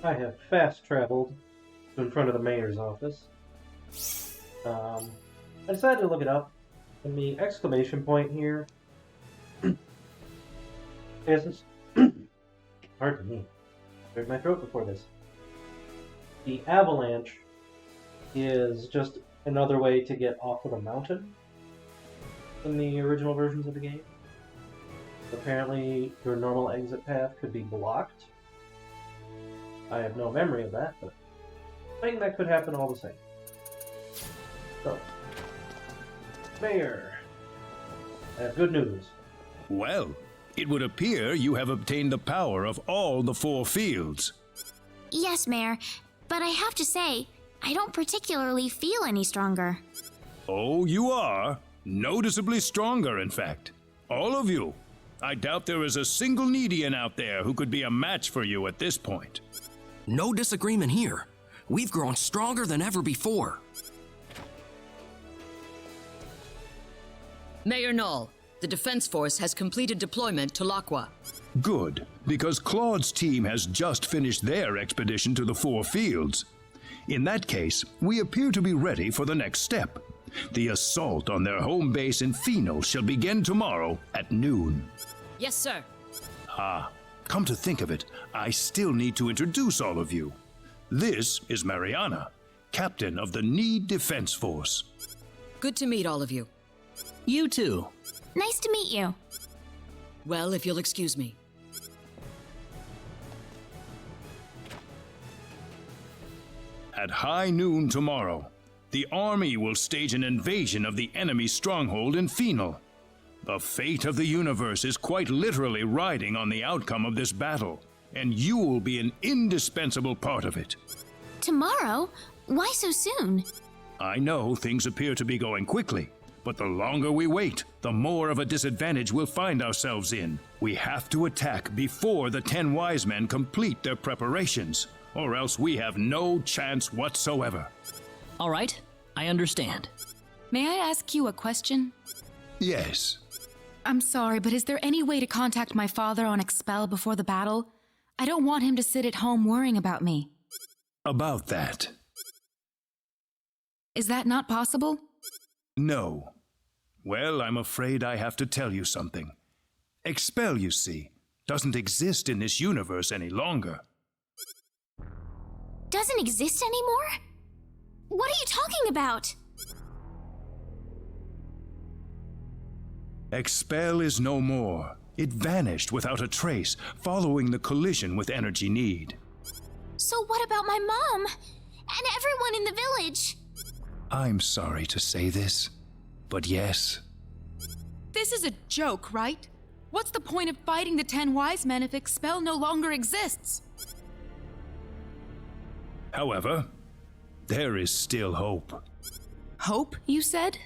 I have fast traveled to in front of the mayor's office. I decided to look it up, and the exclamation point here is pardon me, cleared my throat before this. The avalanche is just another way to get off of a mountain in the original versions of the game. Apparently, your normal exit path could be blocked. I have no memory of that, but I think that could happen all the same. So, Mayor, I have good news. Well, it would appear you have obtained the power of all the 4 fields. Yes, Mayor, but I have to say, I don't particularly feel any stronger. Oh, you are. Noticeably stronger, in fact. All of you. I doubt there is a single Needian out there who could be a match for you at this point. No disagreement here. We've grown stronger than ever before. Mayor Null, the Defense Force has completed deployment to Laqua. Good, because Claude's team has just finished their expedition to the 4 fields. In that case, we appear to be ready for the next step. The assault on their home base in Phenol shall begin tomorrow at noon. Yes, sir. Come to think of it, I still need to introduce all of you. This is Mariana, captain of the Need Defense Force. Good to meet all of you. You too. Nice to meet you. Well, if you'll excuse me. At high noon tomorrow, the army will stage an invasion of the enemy stronghold in Phenol. The fate of the universe is quite literally riding on the outcome of this battle, and you will be an indispensable part of it. Tomorrow? Why so soon? I know things appear to be going quickly, but the longer we wait, the more of a disadvantage we'll find ourselves in. We have to attack before the 10 wise men complete their preparations, or else we have no chance whatsoever. All right, I understand. May I ask you a question? Yes. I'm sorry, but is there any way to contact my father on Expel before the battle? I don't want him to sit at home worrying about me. About that. Is that not possible? No. Well, I'm afraid I have to tell you something. Expel, you see, doesn't exist in this universe any longer. Doesn't exist anymore? What are you talking about? Expel is no more. It vanished without a trace, following the collision with Energy Need. So what about my mom? And everyone in the village? I'm sorry to say this, but yes. This is a joke, right? What's the point of fighting the 10 wise men if Expel no longer exists? However, there is still hope. Hope, you said?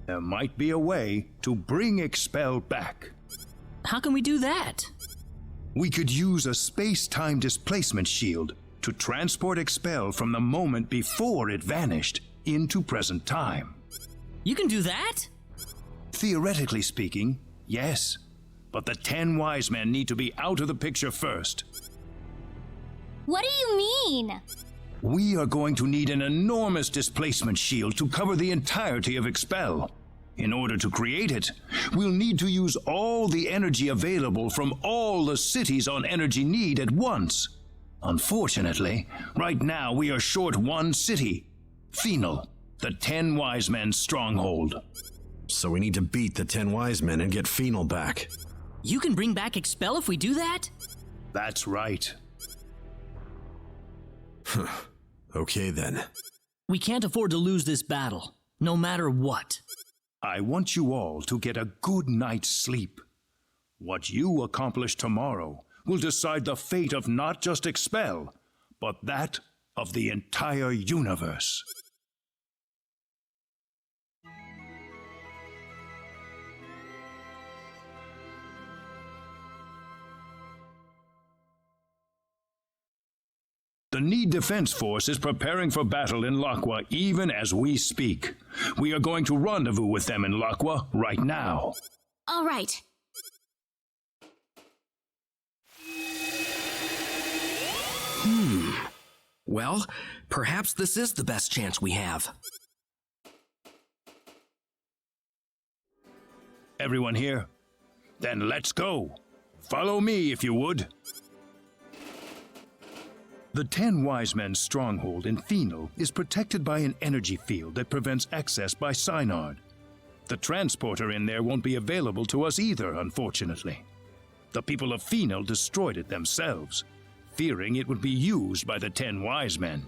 There might be a way to bring Expel back. How can we do that? We could use a space-time displacement shield to transport Expel from the moment before it vanished into present time. You can do that? Theoretically speaking, yes. But the 10 wise men need to be out of the picture first. What do you mean? We are going to need an enormous displacement shield to cover the entirety of Expel. In order to create it, we'll need to use all the energy available from all the cities on Energy Need at once. Unfortunately, right now we are short one city, Phenol, the 10 wise men's stronghold. So we need to beat the 10 wise men and get Phenol back. You can bring back Expel if we do that? That's right. Okay then. We can't afford to lose this battle, no matter what. I want you all to get a good night's sleep. What you accomplish tomorrow will decide the fate of not just Expel, but that of the entire universe. The Need Defense Force is preparing for battle in Laqua even as we speak. We are going to rendezvous with them in Laqua right now. All right. Well, perhaps this is the best chance we have. Everyone here? Then let's go. Follow me, if you would. The 10 Wise Men's stronghold in Phenol is protected by an energy field that prevents access by Synard. The transporter in there won't be available to us either, unfortunately. The people of Phenol destroyed it themselves, fearing it would be used by the 10 Wise Men.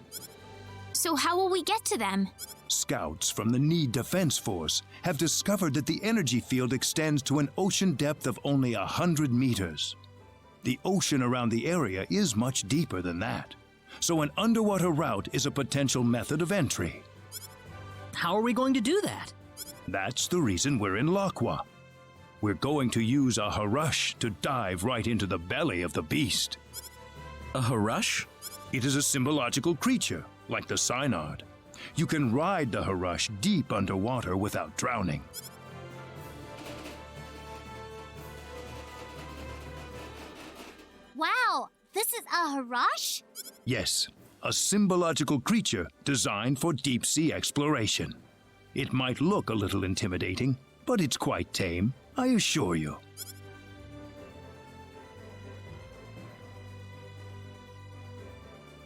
So how will we get to them? Scouts from the Need Defense Force have discovered that the energy field extends to an ocean depth of only 100 meters. The ocean around the area is much deeper than that, so an underwater route is a potential method of entry. How are we going to do that? That's the reason we're in Laqua. We're going to use a Harush to dive right into the belly of the beast. A Harush? It is a symbological creature, like the Synard. You can ride the Harush deep underwater without drowning. Wow, this is a Harush? Yes, a symbological creature designed for deep-sea exploration. It might look a little intimidating, but it's quite tame, I assure you.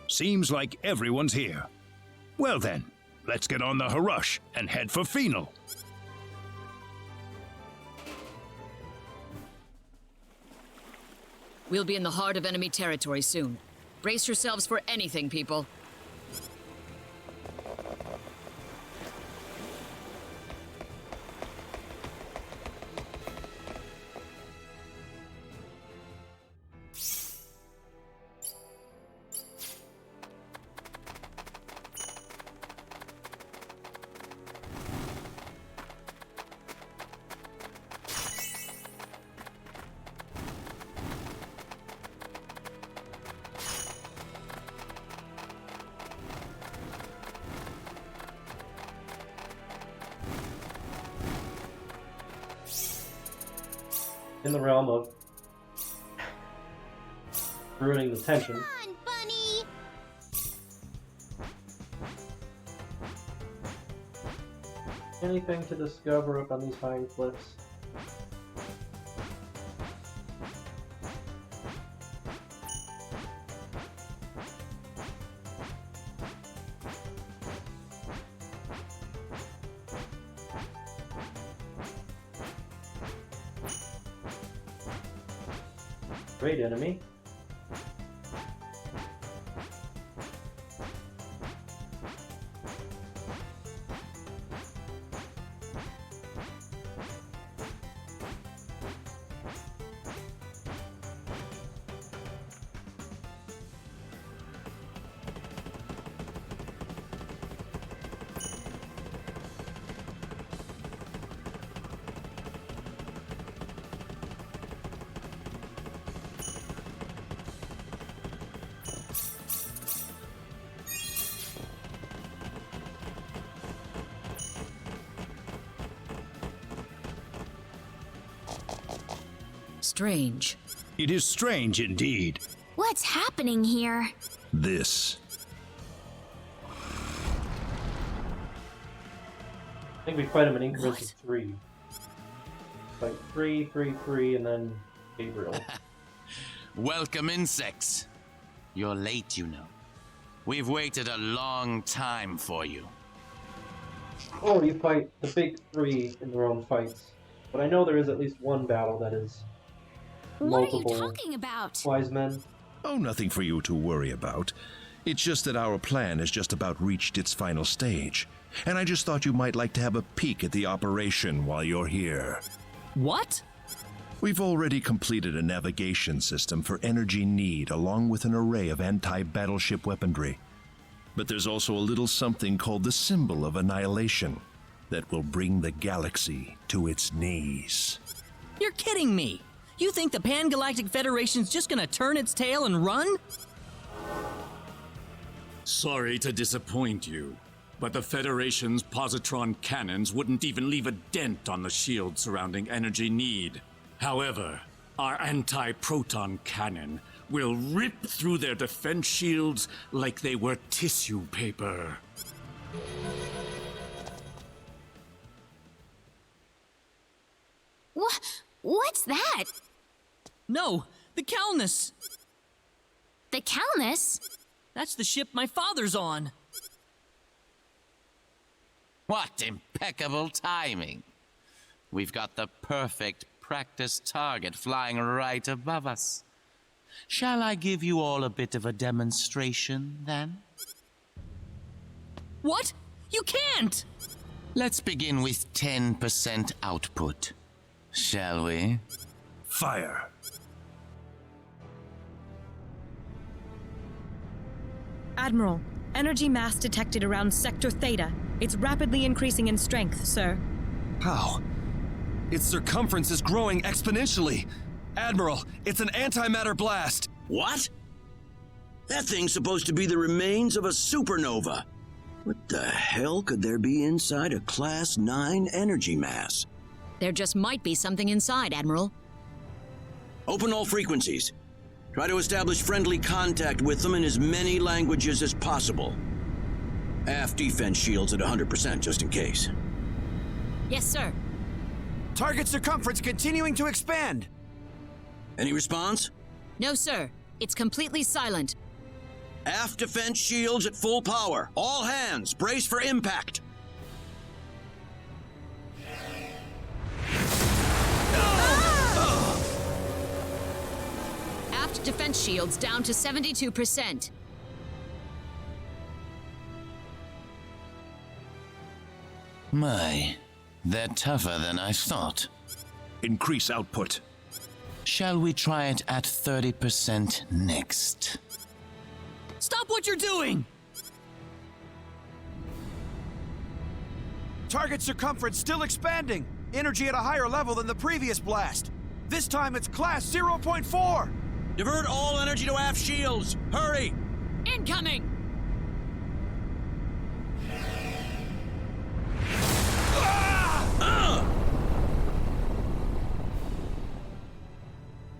Seems like everyone's here. Well then, let's get on the Harush and head for Phenol. We'll be in the heart of enemy territory soon. Brace yourselves for anything, people. In the realm of ruining the tension. Come on, Bunny! Anything to discover up on these high cliffs? Great enemy. Strange. It is strange indeed. What's happening here? This. I think we fight him in increments of 3. Fight 3, 3, 3, and then Gabriel. Welcome, insects. You're late, you know. We've waited a long time for you. Oh, you fight the big 3 in their own fights. But I know there is at least one battle that is What are multiple you talking about? wise men. Oh, nothing for you to worry about. It's just that our plan has just about reached its final stage, and I just thought you might like to have a peek at the operation while you're here. What? We've already completed a navigation system for energy need along with an array of anti-battleship weaponry. But there's also a little something called the Symbol of Annihilation that will bring the galaxy to its knees. You're kidding me! You think the Pan-Galactic Federation's just gonna turn its tail and run? Sorry to disappoint you, but the Federation's positron cannons wouldn't even leave a dent on the shield surrounding energy need. However, our anti-proton cannon will rip through their defense shields like they were tissue paper. What's that? No, the Calnus. The Calnus? That's the ship my father's on. What impeccable timing. We've got the perfect practice target flying right above us. Shall I give you all a bit of a demonstration, then? What? You can't! Let's begin with 10% output, shall we? Fire. Admiral, energy mass detected around Sector Theta. It's rapidly increasing in strength, sir. How? Its circumference is growing exponentially. Admiral, it's an antimatter blast. What? That thing's supposed to be the remains of a supernova. What the hell could there be inside a Class 9 energy mass? There just might be something inside, Admiral. Open all frequencies. Try to establish friendly contact with them in as many languages as possible. Aft defense shields at 100%, just in case. Yes, sir. Target circumference continuing to expand. Any response? No, sir. It's completely silent. Aft defense shields at full power. All hands, brace for impact. Aft defense shields down to 72%. My, they're tougher than I thought. Increase output. Shall we try it at 30% next? Stop what you're doing! Target circumference still expanding. Energy at a higher level than the previous blast. This time it's class 0.4. Divert all energy to aft shields. Hurry! Incoming!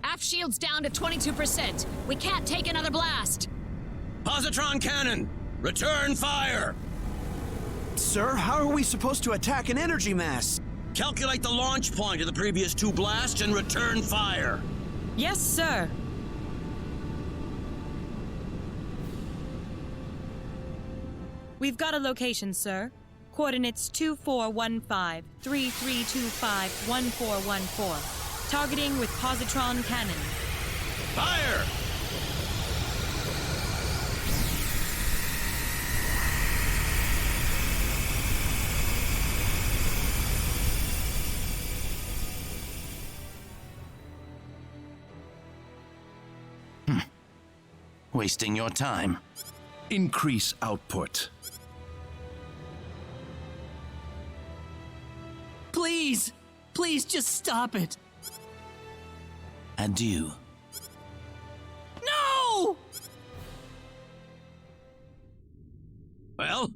Aft shields down to 22%. We can't take another blast. Positron cannon! Return fire! Sir, how are we supposed to attack an energy mass? Calculate the launch point of the previous two blasts and return fire. Yes, sir. We've got a location, sir. Coordinates 2415-3325-1414. Targeting with positron cannon. Fire! Wasting your time. Increase output. Please! Please just stop it! Adieu. No! Well,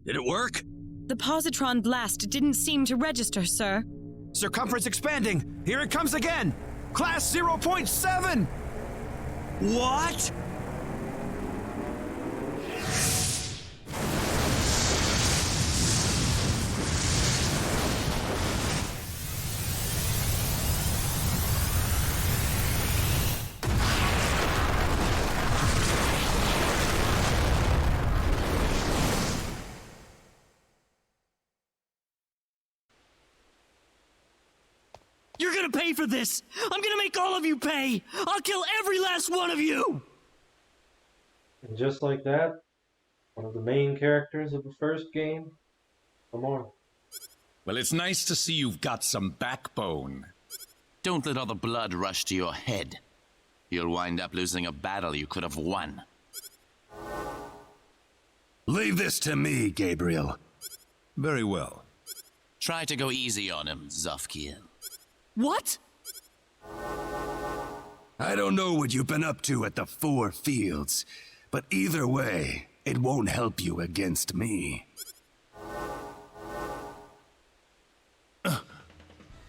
did it work? The positron blast didn't seem to register, sir. Circumference expanding. Here it comes again. Class 0.7. What? You're gonna pay for this! I'm gonna make all of you pay! I'll kill every last one of you! And just like that, one of the main characters of the first game, no more. Well, it's nice to see you've got some backbone. Don't let all the blood rush to your head. You'll wind up losing a battle you could have won. Leave this to me, Gabriel. Very well. Try to go easy on him, Zofkiel. What? I don't know what you've been up to at the Four Fields, but either way, it won't help you against me.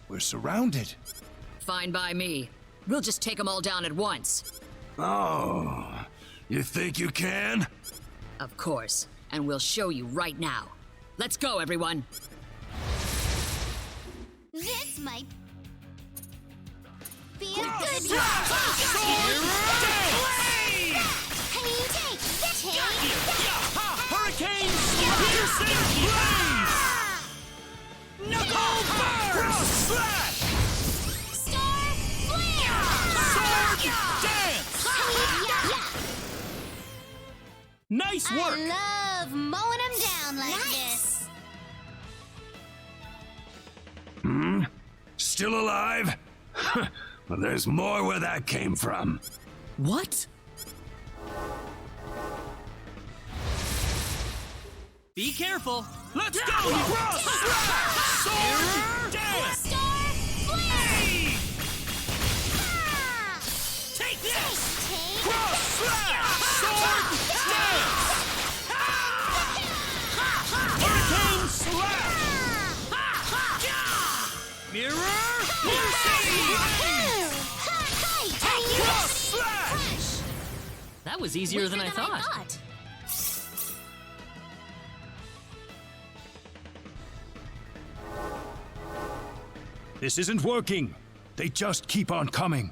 We're surrounded. Fine by me. We'll just take them all down at once. Oh, you think you can? Of course, and we'll show you right now. Let's go, everyone! This might be a Cross good slash! Sword dance! Can you take this? Hurricane piercing blaze! Knuckle burst! Cross slash! Star flare! Sword dance! Nice work! I love mowing them down like this. Still alive? Well, there's more where that came from. What? Be careful! Let's go! Cross slash! Sword dance! Star flare! Take this! Take Cross slash! Sword dance! Hurricane slash! Mirror! Cross slash! That was easier than I thought. This isn't working. They just keep on coming.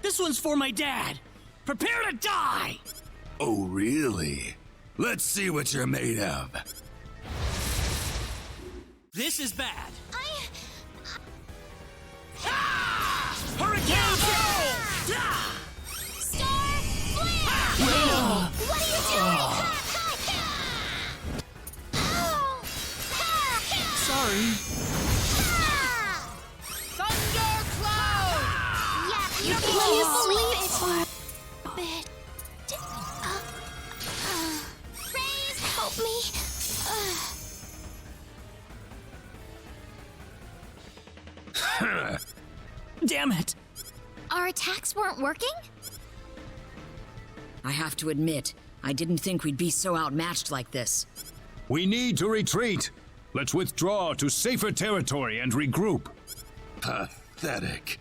This one's for my dad. Prepare to die! Oh, really? Let's see what you're made of. This is bad. Hurricane roll! Star flare! What are you doing? Sorry. Thundercloud! Yeah, you can believe it for a bit. Raise, help me. Damn it! Our attacks weren't working? I have to admit, I didn't think we'd be so outmatched like this. We need to retreat. Let's withdraw to safer territory and regroup. Pathetic.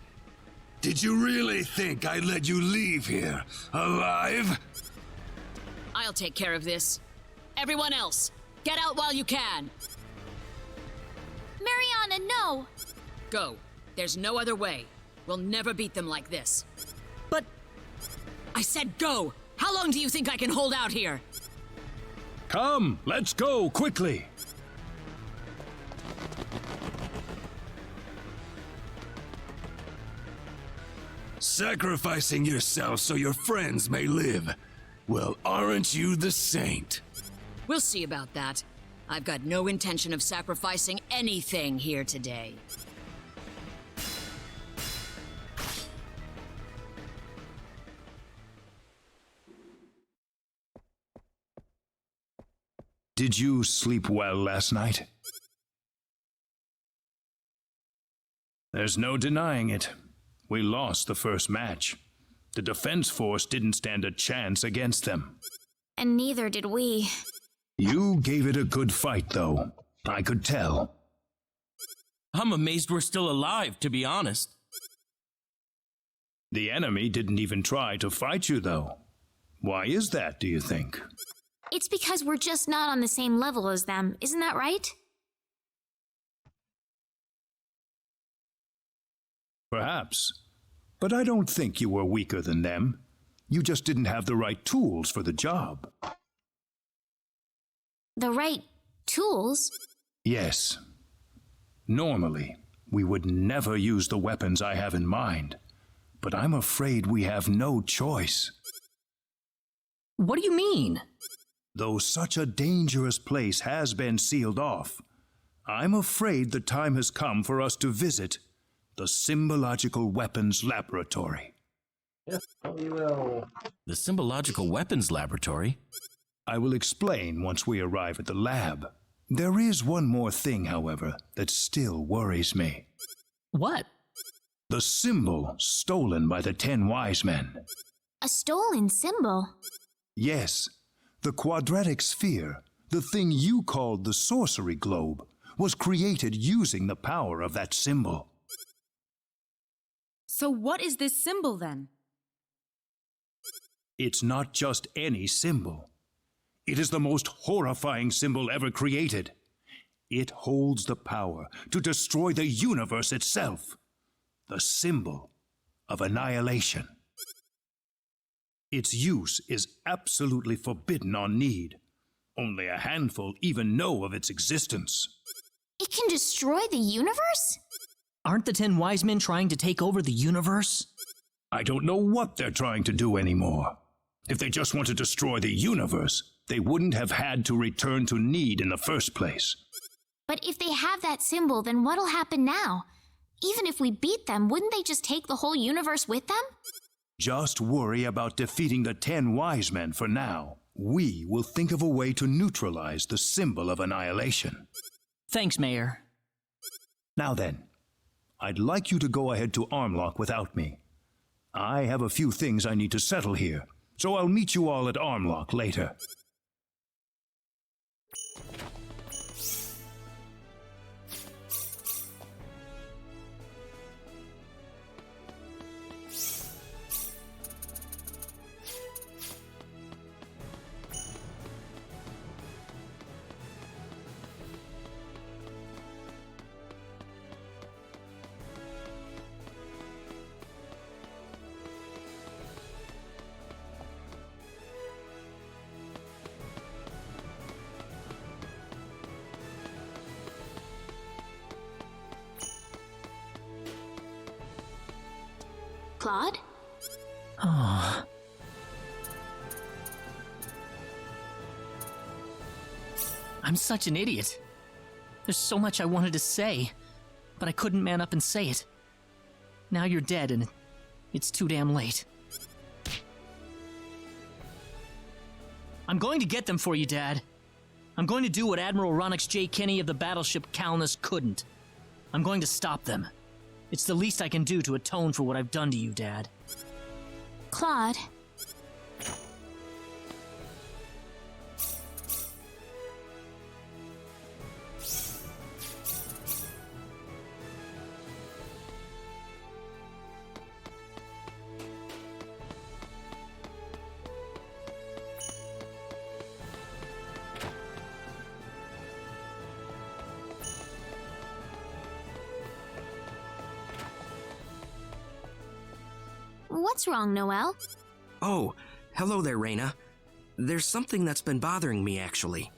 Did you really think I'd let you leave here alive? I'll take care of this. Everyone else, get out while you can. Mariana, no! Go. There's no other way. We'll never beat them like this. But I said go! How long do you think I can hold out here? Come, let's go quickly. Sacrificing yourself so your friends may live. Well, aren't you the saint? We'll see about that. I've got no intention of sacrificing anything here today. Did you sleep well last night? There's no denying it. We lost the first match. The defense force didn't stand a chance against them. And neither did we. You gave it a good fight, though. I could tell. I'm amazed we're still alive, to be honest. The enemy didn't even try to fight you, though. Why is that, do you think? It's because we're just not on the same level as them, isn't that right? Perhaps. But I don't think you were weaker than them. You just didn't have the right tools for the job. The right tools? Yes. Normally, we would never use the weapons I have in mind. But I'm afraid we have no choice. What do you mean? Though such a dangerous place has been sealed off, I'm afraid the time has come for us to visit the Symbological Weapons Laboratory. Yes, we will. The Symbological Weapons Laboratory? I will explain once we arrive at the lab. There is one more thing, however, that still worries me. What? The symbol stolen by the 10 wise men. A stolen symbol? Yes, the quadratic sphere, the thing you called the sorcery globe, was created using the power of that symbol. So what is this symbol then? It's not just any symbol. It is the most horrifying symbol ever created. It holds the power to destroy the universe itself. The symbol of annihilation. Its use is absolutely forbidden on Need. Only a handful even know of its existence. It can destroy the universe? Aren't the 10 wise men trying to take over the universe? I don't know what they're trying to do anymore. If they just want to destroy the universe, they wouldn't have had to return to Need in the first place. But if they have that symbol, then what'll happen now? Even if we beat them, wouldn't they just take the whole universe with them? Just worry about defeating the 10 wise men for now. We will think of a way to neutralize the symbol of annihilation. Thanks, Mayor. Now then, I'd like you to go ahead to Armlock without me. I have a few things I need to settle here, so I'll meet you all at Armlock later. Claude? Oh. I'm such an idiot. There's so much I wanted to say, but I couldn't man up and say it. Now you're dead and it's too damn late. I'm going to get them for you, Dad. I'm going to do what Admiral Ronix J. Kinney of the battleship Calnus couldn't. I'm going to stop them. It's the least I can do to atone for what I've done to you, Dad. Claude. What's wrong, Noel? Oh, hello there, Reyna. There's something that's been bothering me, actually.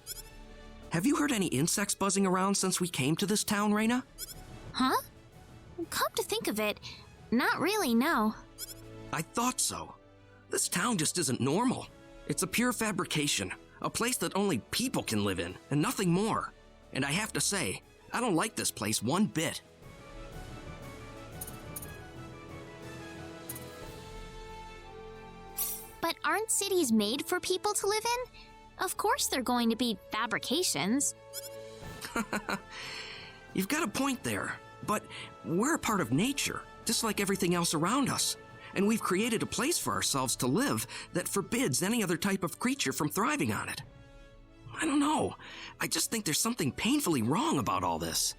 Have you heard any insects buzzing around since we came to this town, Reyna? Huh? Come to think of it, not really, no. I thought so. This town just isn't normal. It's a pure fabrication, a place that only people can live in, and nothing more. And I have to say, I don't like this place one bit. But aren't cities made for people to live in? Of course they're going to be fabrications. You've got a point there, but we're a part of nature, just like everything else around us. And we've created a place for ourselves to live that forbids any other type of creature from thriving on it. I don't know. I just think there's something painfully wrong about all this.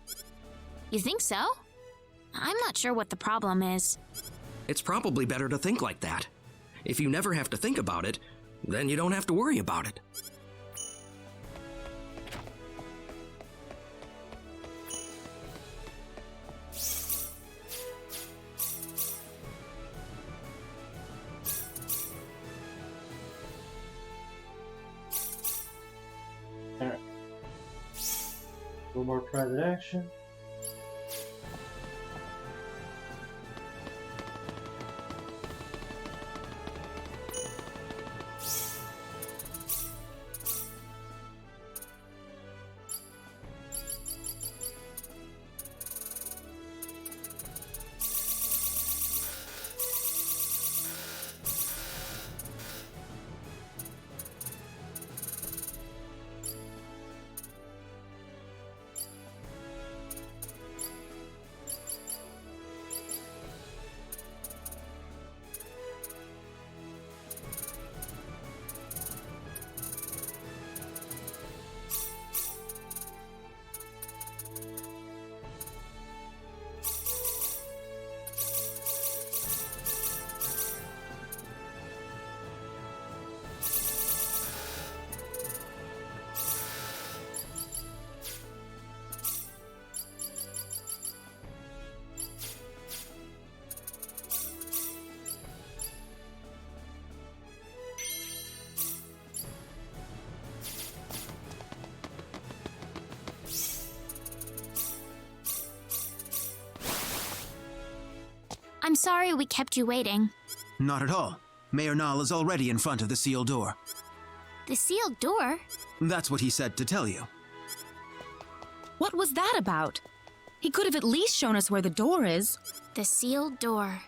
You think so? I'm not sure what the problem is. It's probably better to think like that. If you never have to think about it, then you don't have to worry about it. Alright. One more private action. sorry we kept you waiting. Not at all. Mayor Nall is already in front of the sealed door. The sealed door? That's what he said to tell you. What was that about? He could have at least shown us where the door is. The sealed door.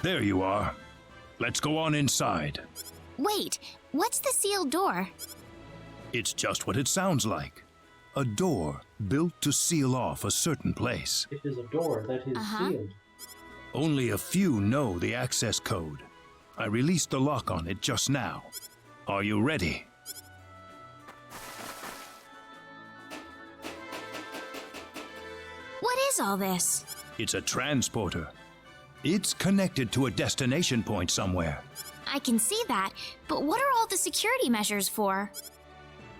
There you are. Let's go on inside. Wait, what's the sealed door? It's just what it sounds like. A door built to seal off a certain place. It is a door that is sealed. Only a few know the access code. I released the lock on it just now. Are you ready? What is all this? It's a transporter. It's connected to a destination point somewhere. I can see that, but what are all the security measures for?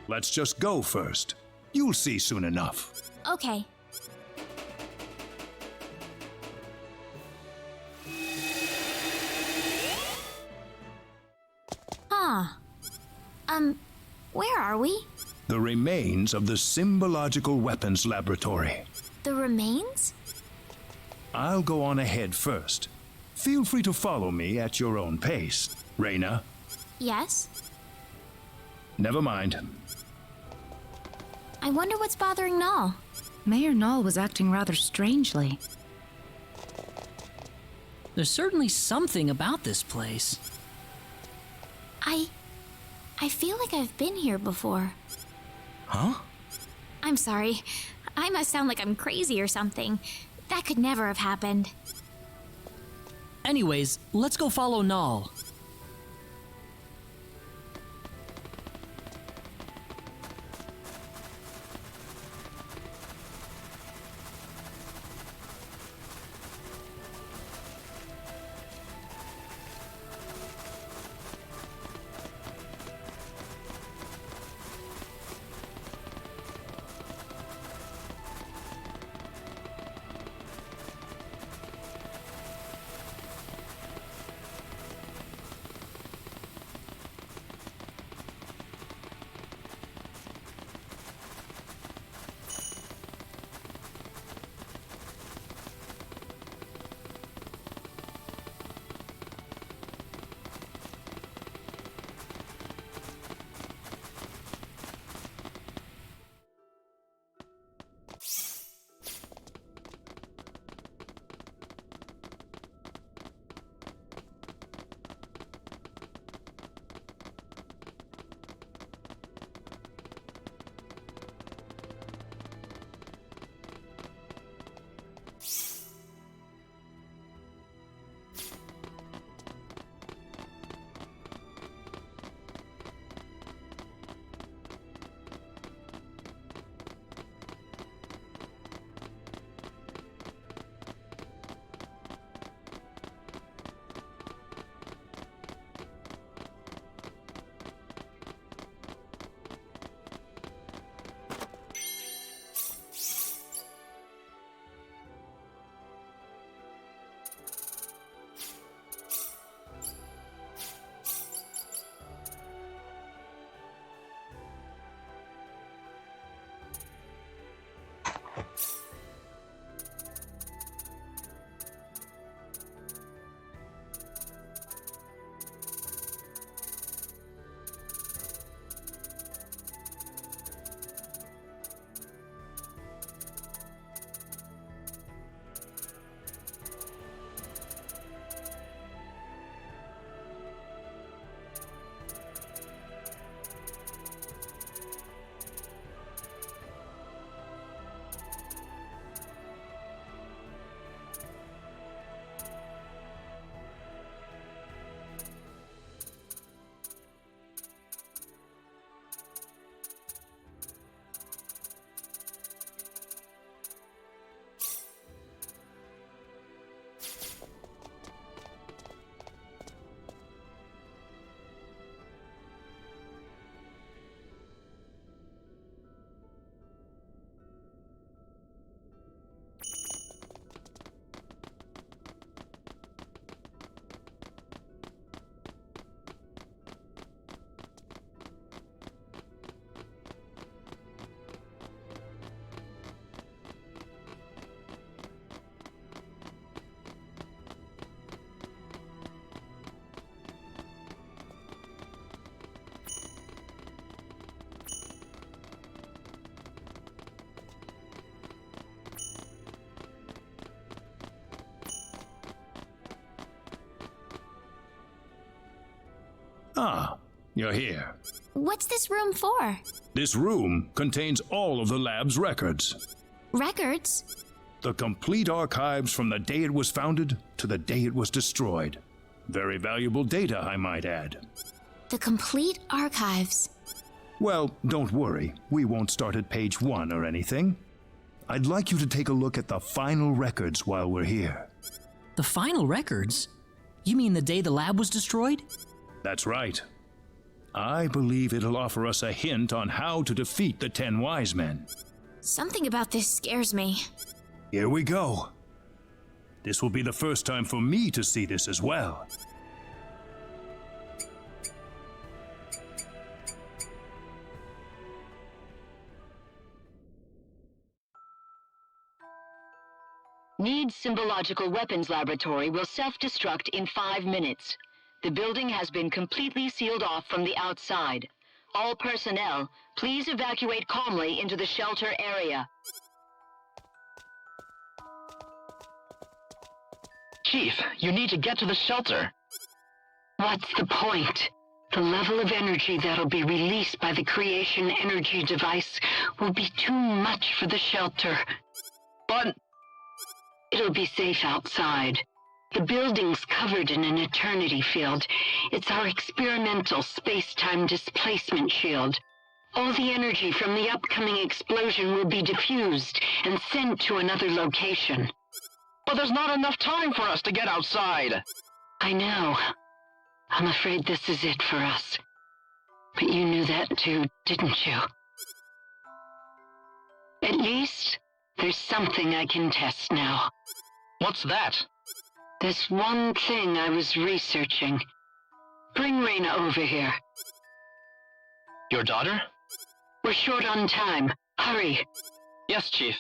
Let's just go first. You'll see soon enough. Okay. Where are we? The remains of the Symbological Weapons Laboratory. The remains? I'll go on ahead first. Feel free to follow me at your own pace. Reyna? Yes? Never mind. I wonder what's bothering Nall. Mayor Nall was acting rather strangely. There's certainly something about this place. I feel like I've been here before. Huh? I'm sorry. I must sound like I'm crazy or something. That could never have happened. Anyways, let's go follow Nall. Ah, you're here. What's this room for? This room contains all of the lab's records. Records? The complete archives from the day it was founded to the day it was destroyed. Very valuable data, I might add. The complete archives. Well, don't worry. We won't start at page 1 or anything. I'd like you to take a look at the final records while we're here. The final records? You mean the day the lab was destroyed? That's right. I believe it'll offer us a hint on how to defeat the 10 Wise Men. Something about this scares me. Here we go. This will be the first time for me to see this as well. Need Symbological Weapons Laboratory will self-destruct in 5 minutes. The building has been completely sealed off from the outside. All personnel, please evacuate calmly into the shelter area. Chief, you need to get to the shelter. What's the point? The level of energy that'll be released by the creation energy device will be too much for the shelter. But it'll be safe outside. The building's covered in an eternity field. It's our experimental space-time displacement shield. All the energy from the upcoming explosion will be diffused and sent to another location. But there's not enough time for us to get outside. I know. I'm afraid this is it for us. But you knew that too, didn't you? At least, there's something I can test now. What's that? This one thing I was researching. Bring Reyna over here. Your daughter? We're short on time. Hurry. Yes, Chief.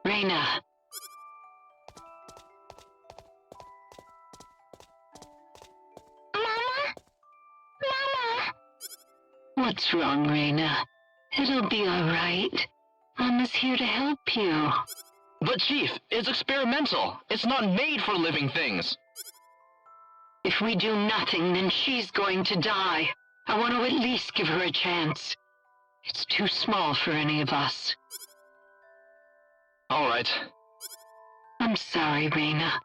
Reyna. Mama? Mama? What's wrong, Reyna? It'll be all right. Mama's here to help you. But Chief, it's experimental. It's not made for living things. If we do nothing, then she's going to die. I want to at least give her a chance. It's too small for any of us. All right. I'm sorry, Reyna.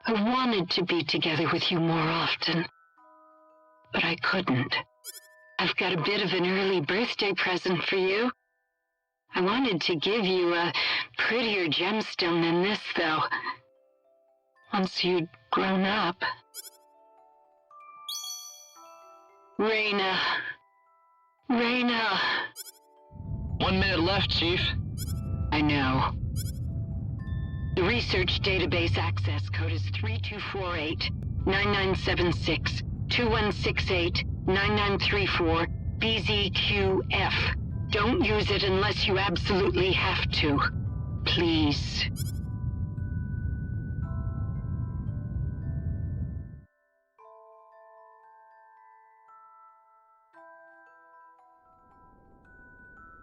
I wanted to be together with you more often, but I couldn't. I've got a bit of an early birthday present for you. I wanted to give you a prettier gemstone than this, though. Once you'd grown up. Reyna. Reyna. 1 minute left, Chief. I know. The research database access code is 3248-9976-2168-9934 BZQF. Don't use it unless you absolutely have to. Please.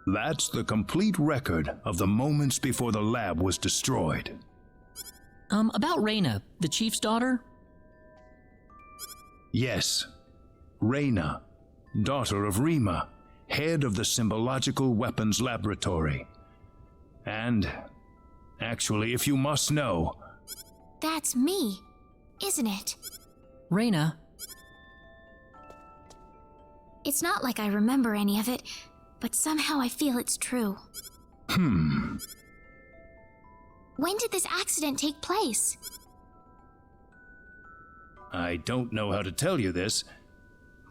That's the complete record of the moments before the lab was destroyed. About Reyna, the chief's daughter? Yes. Reyna, daughter of Rima, head of the Symbological Weapons Laboratory. And, actually, if you must know... That's me, isn't it? Reyna. It's not like I remember any of it, but somehow I feel it's true. When did this accident take place? I don't know how to tell you this,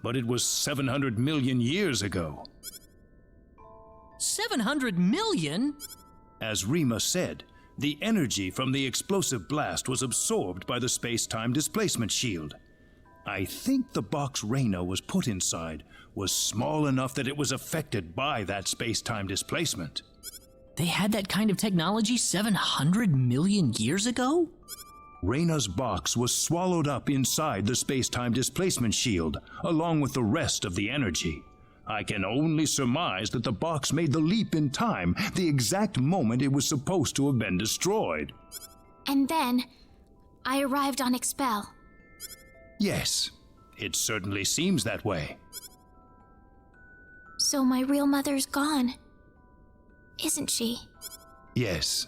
but it was 700 million years ago. 700 million? As Rima said, the energy from the explosive blast was absorbed by the space-time displacement shield. I think the box Reyna was put inside was small enough that it was affected by that space-time displacement. They had that kind of technology 700 million years ago? Reyna's box was swallowed up inside the space-time displacement shield, along with the rest of the energy. I can only surmise that the box made the leap in time the exact moment it was supposed to have been destroyed. And then, I arrived on Expel. Yes, it certainly seems that way. So my real mother's gone, isn't she? Yes.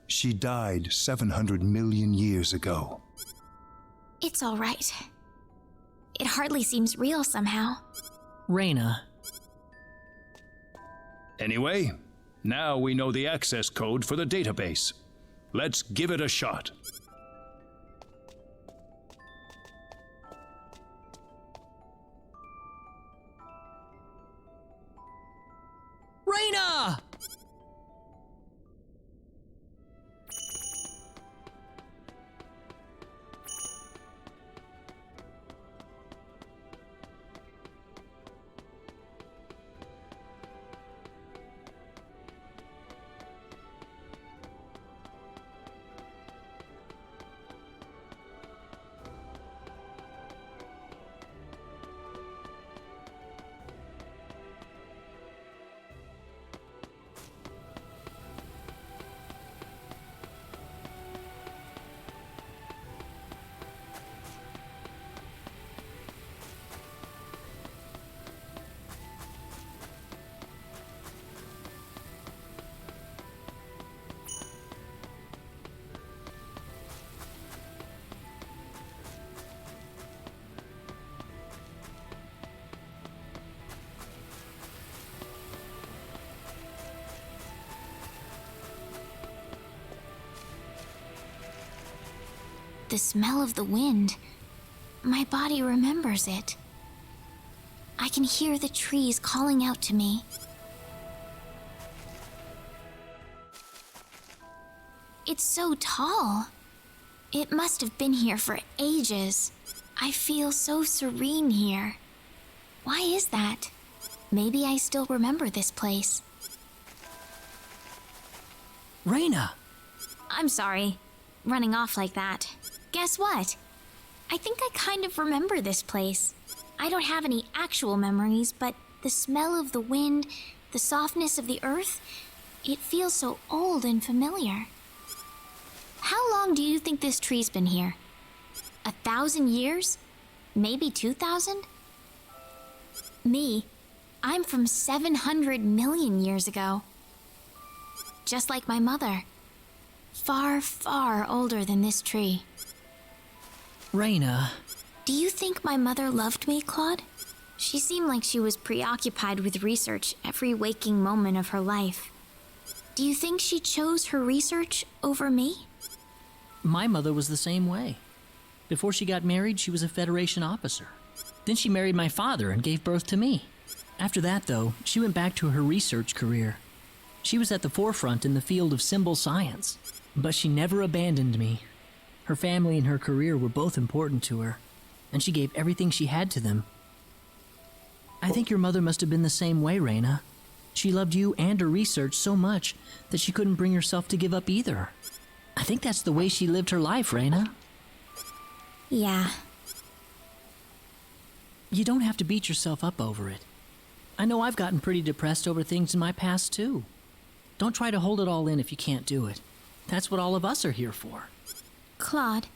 She died 700 million years ago. It's all right. It hardly seems real somehow. Reyna. Anyway, now we know the access code for the database. Let's give it a shot. Reyna! The smell of the wind. My body remembers it. I can hear the trees calling out to me. It's so tall. It must have been here for ages. I feel so serene here. Why is that? Maybe I still remember this place. Reyna! I'm sorry, running off like that. Guess what? I think I kind of remember this place. I don't have any actual memories, but the smell of the wind, the softness of the earth, it feels so old and familiar. How long do you think this tree's been here? 1,000 years? Maybe 2,000? Me, I'm from 700 million years ago. Just like my mother. Far, far older than this tree. Reyna. Do you think my mother loved me, Claude? She seemed like she was preoccupied with research every waking moment of her life. Do you think she chose her research over me? My mother was the same way. Before she got married, she was a Federation officer. Then she married my father and gave birth to me. After that, though, she went back to her research career. She was at the forefront in the field of symbol science, but she never abandoned me. Her family and her career were both important to her, and she gave everything she had to them. I think your mother must have been the same way, Reyna. She loved you and her research so much that she couldn't bring herself to give up either. I think that's the way she lived her life, Reyna. Yeah. You don't have to beat yourself up over it. I know I've gotten pretty depressed over things in my past, too. Don't try to hold it all in if you can't do it. That's what all of us are here for. Claude.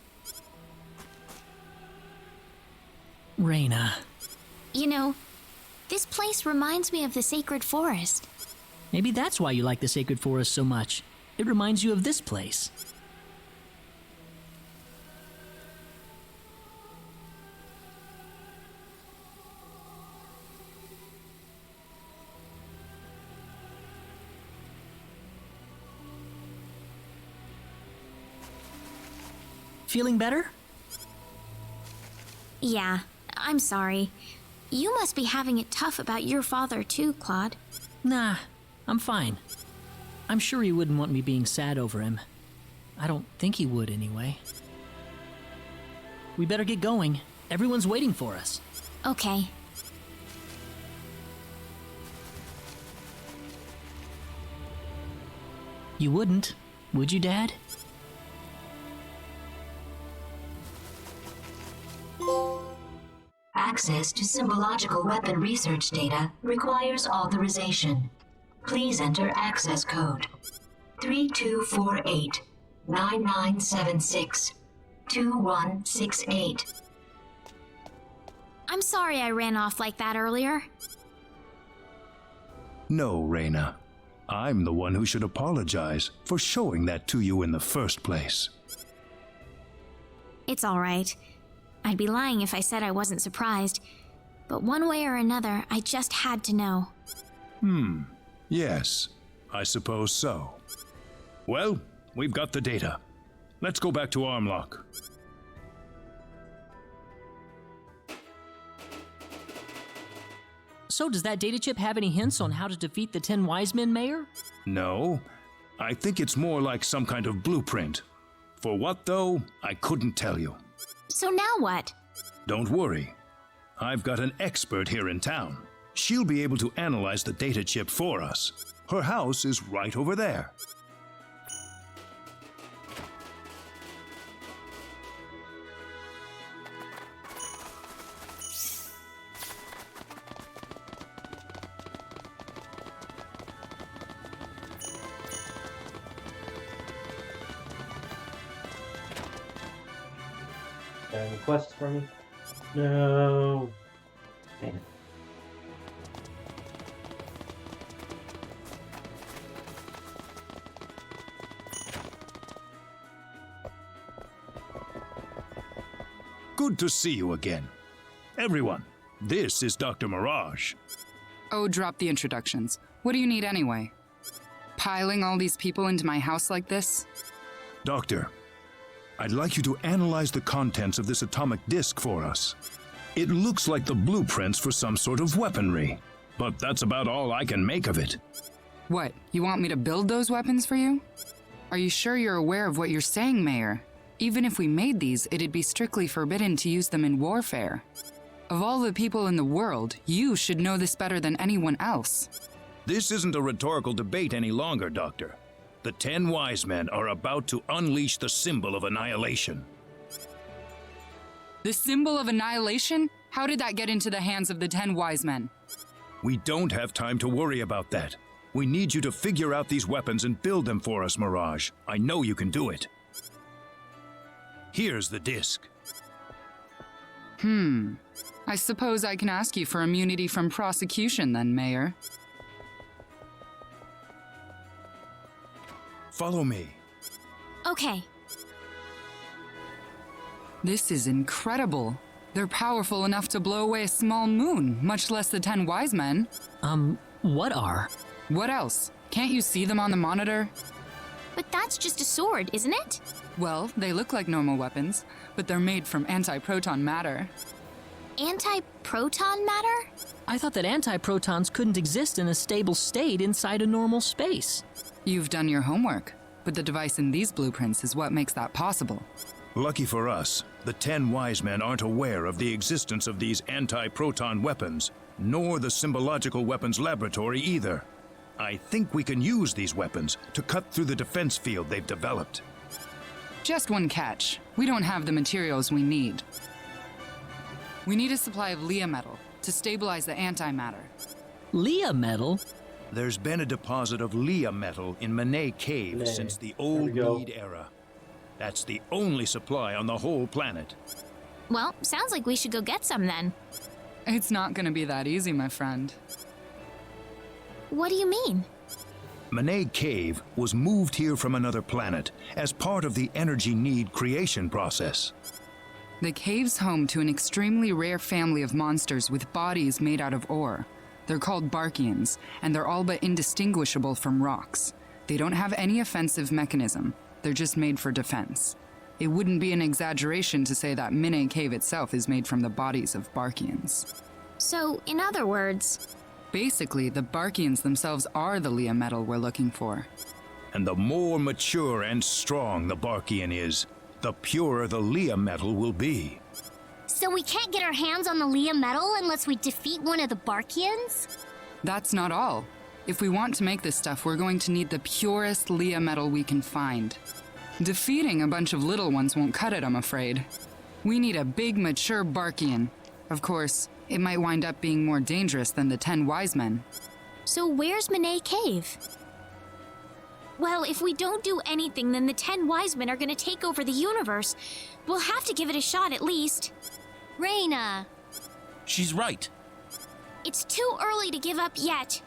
Reyna. You know, this place reminds me of the Sacred Forest. Maybe that's why you like the Sacred Forest so much. It reminds you of this place. Feeling better? Yeah, I'm sorry. You must be having it tough about your father too, Claude. Nah, I'm fine. I'm sure he wouldn't want me being sad over him. I don't think he would anyway. We better get going. Everyone's waiting for us. Okay. You wouldn't, would you, Dad? Access to symbological weapon research data requires authorization. Please enter access code 3248 9976 2168. I'm sorry I ran off like that earlier. No, Reyna. I'm the one who should apologize for showing that to you in the first place. It's all right. I'd be lying if I said I wasn't surprised. But one way or another, I just had to know. Yes, I suppose so. Well, we've got the data. Let's go back to Armlock. So does that data chip have any hints on how to defeat the 10 wise men, Mayor? No, I think it's more like some kind of blueprint. For what, though, I couldn't tell you. So now what? Don't worry. I've got an expert here in town. She'll be able to analyze the data chip for us. Her house is right over there. Any quests for me? No. Man. Good to see you again. Everyone, this is Dr. Mirage. Oh, drop the introductions. What do you need anyway? Piling all these people into my house like this? Doctor, I'd like you to analyze the contents of this atomic disk for us. It looks like the blueprints for some sort of weaponry, but that's about all I can make of it. What, you want me to build those weapons for you? Are you sure you're aware of what you're saying, Mayor? Even if we made these, it'd be strictly forbidden to use them in warfare. Of all the people in the world, you should know this better than anyone else. This isn't a rhetorical debate any longer, Doctor. The 10 wise men are about to unleash the symbol of annihilation. The symbol of annihilation? How did that get into the hands of the 10 wise men? We don't have time to worry about that. We need you to figure out these weapons and build them for us, Mirage. I know you can do it. Here's the disc. I suppose I can ask you for immunity from prosecution then, Mayor. Follow me. Okay. This is incredible. They're powerful enough to blow away a small moon, much less the 10 wise men. What are? What else? Can't you see them on the monitor? But that's just a sword, isn't it? Well, they look like normal weapons, but they're made from anti-proton matter. Anti-proton matter? I thought that anti-protons couldn't exist in a stable state inside a normal space. You've done your homework, but the device in these blueprints is what makes that possible. Lucky for us, the 10 wise men aren't aware of the existence of these anti-proton weapons, nor the symbological weapons laboratory either. I think we can use these weapons to cut through the defense field they've developed. Just one catch. We don't have the materials we need. We need a supply of Leah metal to stabilize the antimatter. Leah metal? There's been a deposit of Leah metal in Manet Cave since the Old Mead era. That's the only supply on the whole planet. Well, sounds like we should go get some then. It's not gonna be that easy, my friend. What do you mean? Manet Cave was moved here from another planet as part of the energy need creation process. The cave's home to an extremely rare family of monsters with bodies made out of ore. They're called Barkians, and they're all but indistinguishable from rocks. They don't have any offensive mechanism. They're just made for defense. It wouldn't be an exaggeration to say that Manet Cave itself is made from the bodies of Barkians. So, in other words... Basically, the Barkians themselves are the Leah metal we're looking for. And the more mature and strong the Barkian is, the purer the Leah metal will be. So we can't get our hands on the Leah metal unless we defeat one of the Barkians? That's not all. If we want to make this stuff, we're going to need the purest Leah metal we can find. Defeating a bunch of little ones won't cut it, I'm afraid. We need a big, mature Barkian. Of course, it might wind up being more dangerous than the 10 wise men. So where's Manet Cave? Well, if we don't do anything, then the 10 wise men are gonna take over the universe. We'll have to give it a shot at least. Reina. She's right. It's too early to give up yet.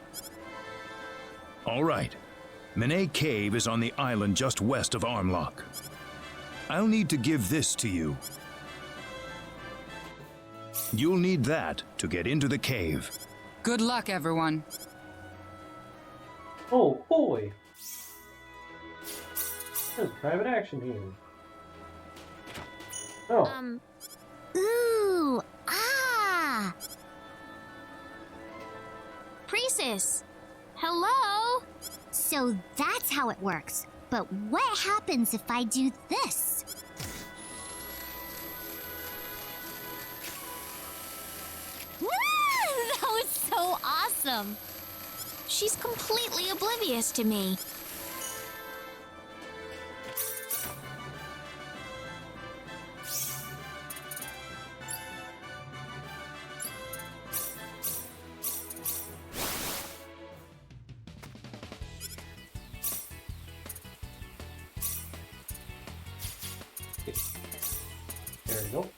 All right. Minay Cave is on the island just west of Armlock. I'll need to give this to you. You'll need that to get into the cave. Good luck, everyone. Oh boy! There's private action here. Oh. Ooh. Ah. Priestess! Hello? So that's how it works. But what happens if I do this? That was so awesome! She's completely oblivious to me. There we go.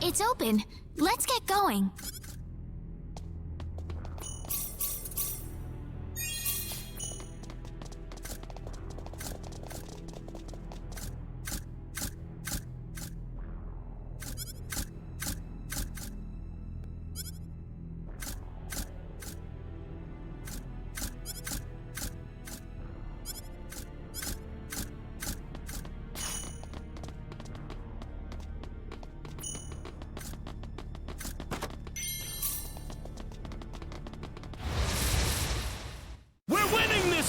It's open. Let's get going.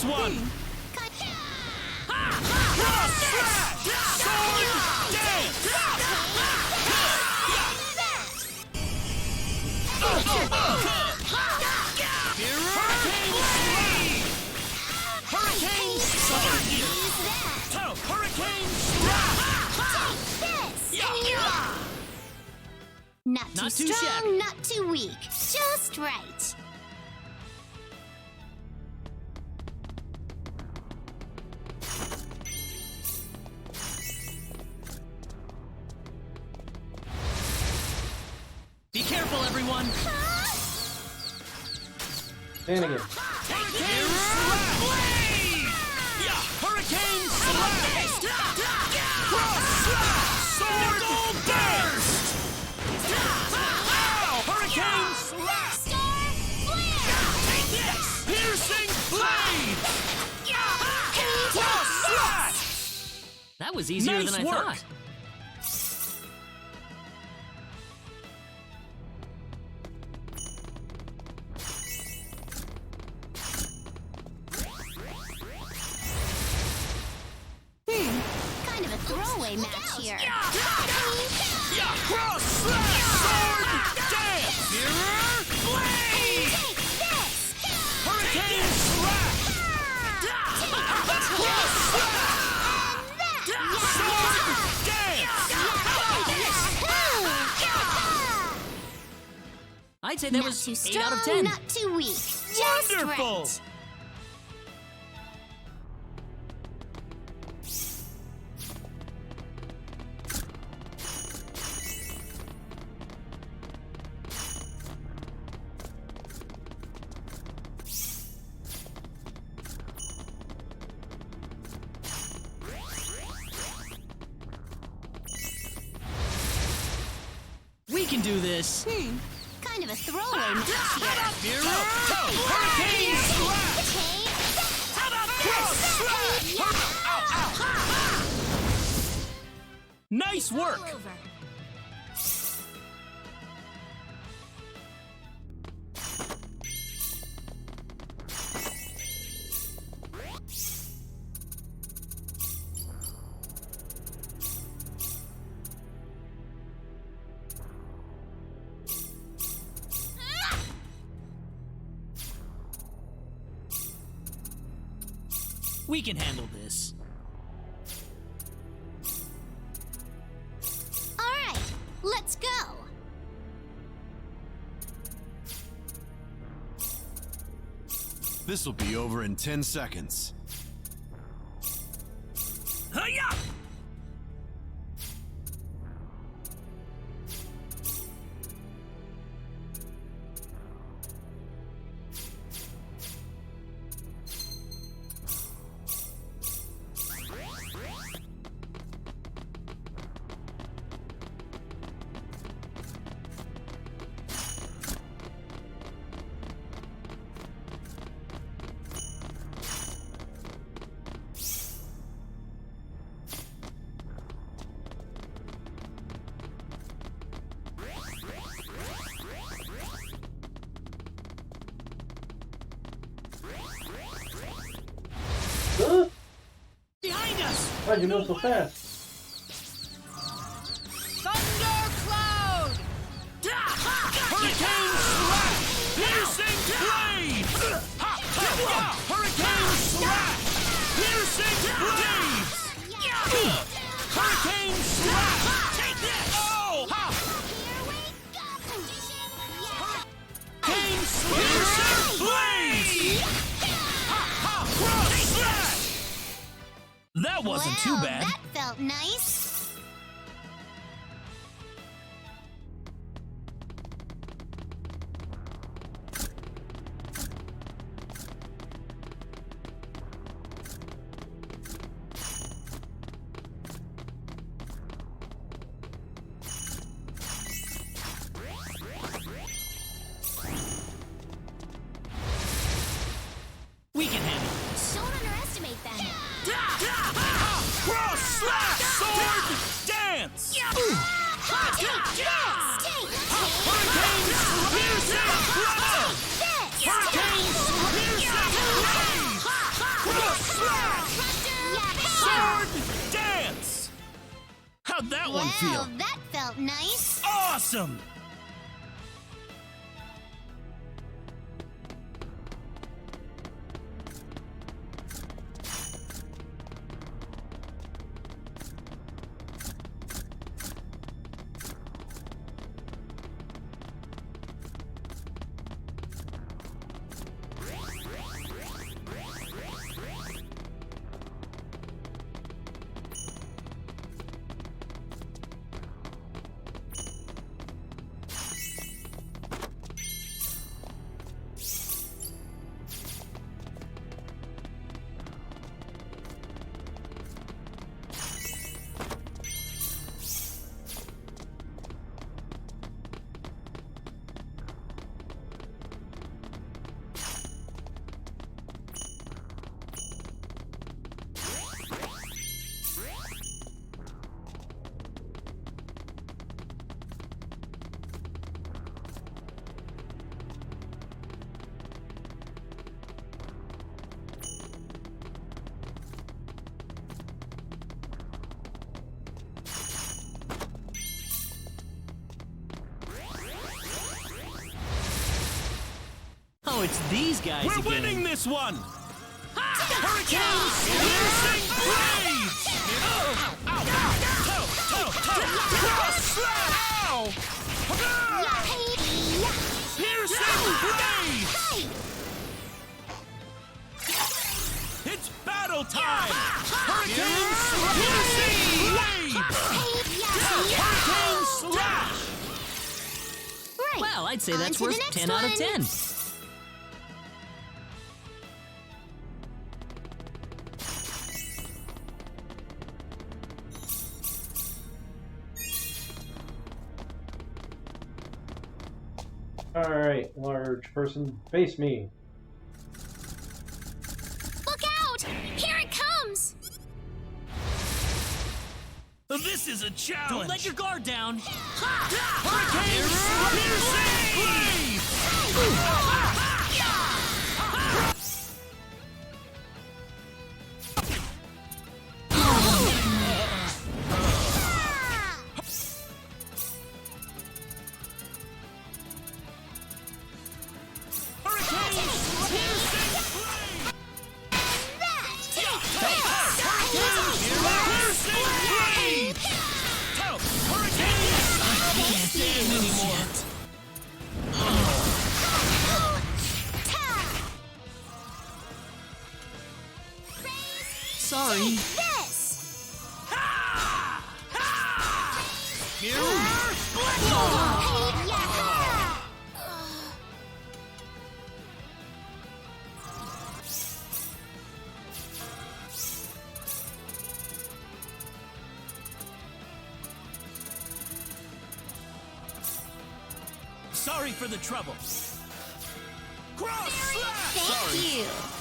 One! Not too strong, shabby. not too weak. Just right. Be careful, everyone! And again. Hurricane Blade! Yeah! Hurricane Slash! Cross Slash! Sword Burst! Hurricane Slash! Star Flare! Take this! Piercing Blade! Cross Slash! That was easier Nice than I work. thought. throwaway match here. Cross slash sword dance! Mirror blade! Take this! Hurricane slash! Cross slash! Sword dance! I'd say that Not was too 8 strong, out of 10. not too weak. Just Wonderful! right. We can do this. Kind of a throwaway match here. Hurricane slash! Take Nice work! over. We can handle this. All right, let's go. This'll be over in 10 seconds. Hi-ya! Huh? Behind us! Why'd you move so fast? Thundercloud! Hurricane slash! Piercing blades! Hurricane slash! Piercing blades! Hurricane slash! Take this! Oh! Hurricane piercing blades! Cross slash! That wasn't too Well, bad. That felt nice. We can handle this. Don't underestimate them. Cross slash sword dance! Take this! Take Hurricane piercing blade! this! Hurricane piercing blade! Cross slash sword dance! How'd that one Well, feel? that felt nice. Awesome! Oh, it's these guys again. We're winning this one! Hurricane Piercing blades! Cross slap! Piercing blades! It's battle time! Hurricane Hurricane slash! Right. Well, I'd say On that's to the worth next 10 out of one. 10. Alright, large person, face me. Look out! Here it comes! This is a challenge! Don't let your guard down. Hurricane Sorry. Sorry for the trouble. Cross slap! Thank you.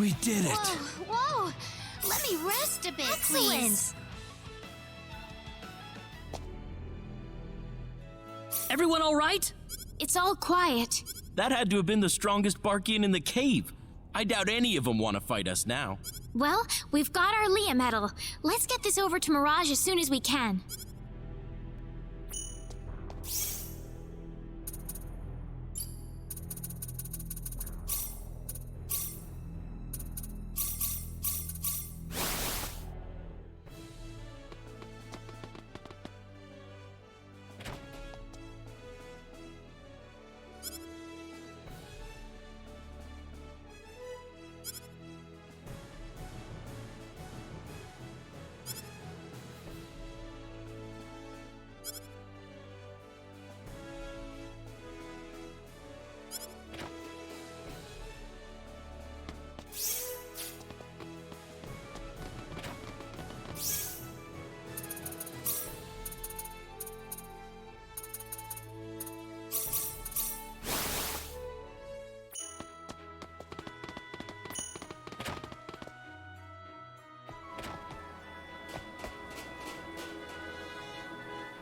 We did it. Whoa! Let me rest a bit, please. Everyone all right? It's all quiet. That had to have been the strongest Barkian in the cave. I doubt any of them want to fight us now. Well, we've got our Leah medal. Let's get this over to Mirage as soon as we can.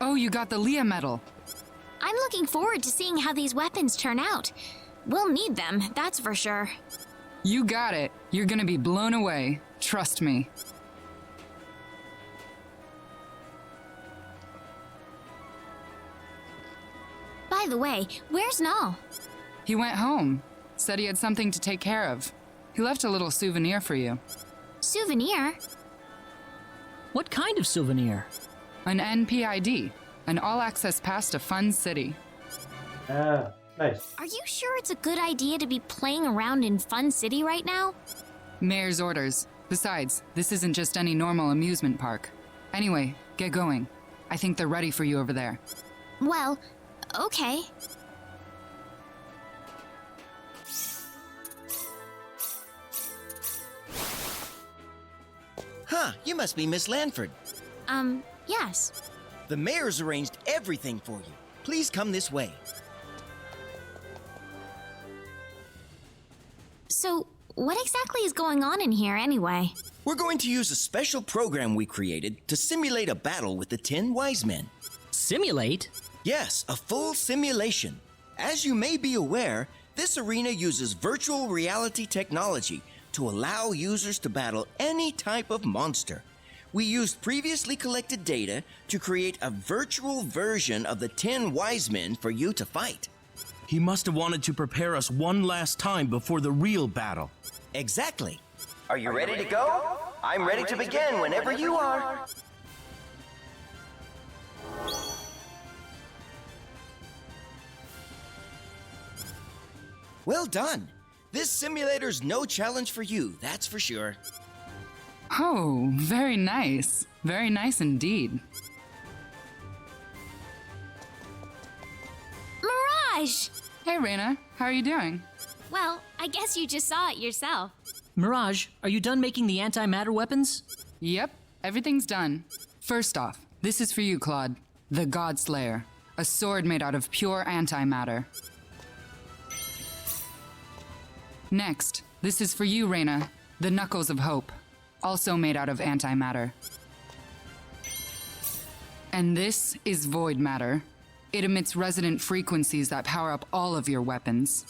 Oh, you got the Leah medal. I'm looking forward to seeing how these weapons turn out. We'll need them, that's for sure. You got it. You're gonna be blown away. Trust me. By the way, where's Null? He went home. Said he had something to take care of. He left a little souvenir for you. Souvenir? What kind of souvenir? An NPID. An all-access pass to Fun City. Ah, nice. Are you sure it's a good idea to be playing around in Fun City right now? Mayor's orders. Besides, this isn't just any normal amusement park. Anyway, get going. I think they're ready for you over there. Well, okay. Huh, you must be Miss Lanford. Yes. The mayor's arranged everything for you. Please come this way. So, what exactly is going on in here anyway? We're going to use a special program we created to simulate a battle with the 10 wise men. Simulate? Yes, a full simulation. As you may be aware, this arena uses virtual reality technology to allow users to battle any type of monster. We used previously collected data to create a virtual version of the 10 wise men for you to fight. He must have wanted to prepare us one last time before the real battle. Exactly. Are you ready to go? I'm ready to begin whenever you are. Well done. This simulator's no challenge for you, that's for sure. Oh, very nice. Very nice indeed. Mirage! Hey, Reina. How are you doing? Well, I guess you just saw it yourself. Mirage, are you done making the antimatter weapons? Yep, everything's done. First off, this is for you, Claude. The Godslayer. A sword made out of pure antimatter. Next, this is for you, Reina. The Knuckles of Hope. Also made out of antimatter. And this is void matter. It emits resonant frequencies that power up all of your weapons.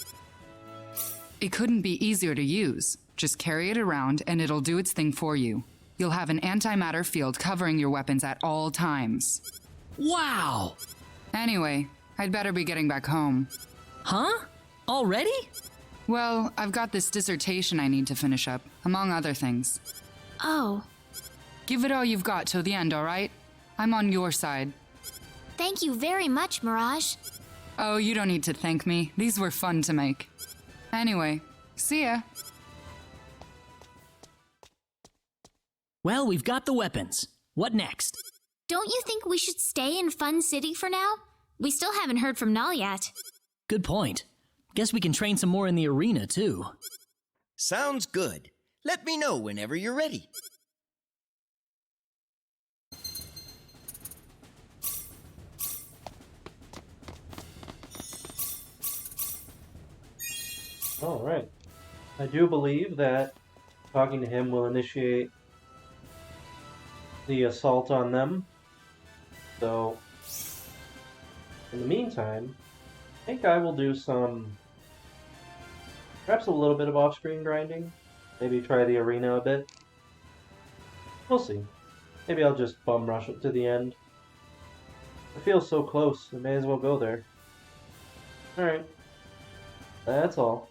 It couldn't be easier to use. Just carry it around and it'll do its thing for you. You'll have an antimatter field covering your weapons at all times. Wow! Anyway, I'd better be getting back home. Huh? Already? Well, I've got this dissertation I need to finish up, among other things. Oh. Give it all you've got till the end, all right? I'm on your side. Thank you very much, Mirage. Oh, you don't need to thank me. These were fun to make. Anyway, see ya. Well, we've got the weapons. What next? Don't you think we should stay in Fun City for now? We still haven't heard from Null yet. Good point. Guess we can train some more in the arena, too. Sounds good. Let me know whenever you're ready. All right. I do believe that talking to him will initiate the assault on them. So, in the meantime, I think I will do perhaps a little bit of off-screen grinding. Maybe try the arena a bit. We'll see. Maybe I'll just bum rush it to the end. I feel so close, I may as well go there. Alright. That's all.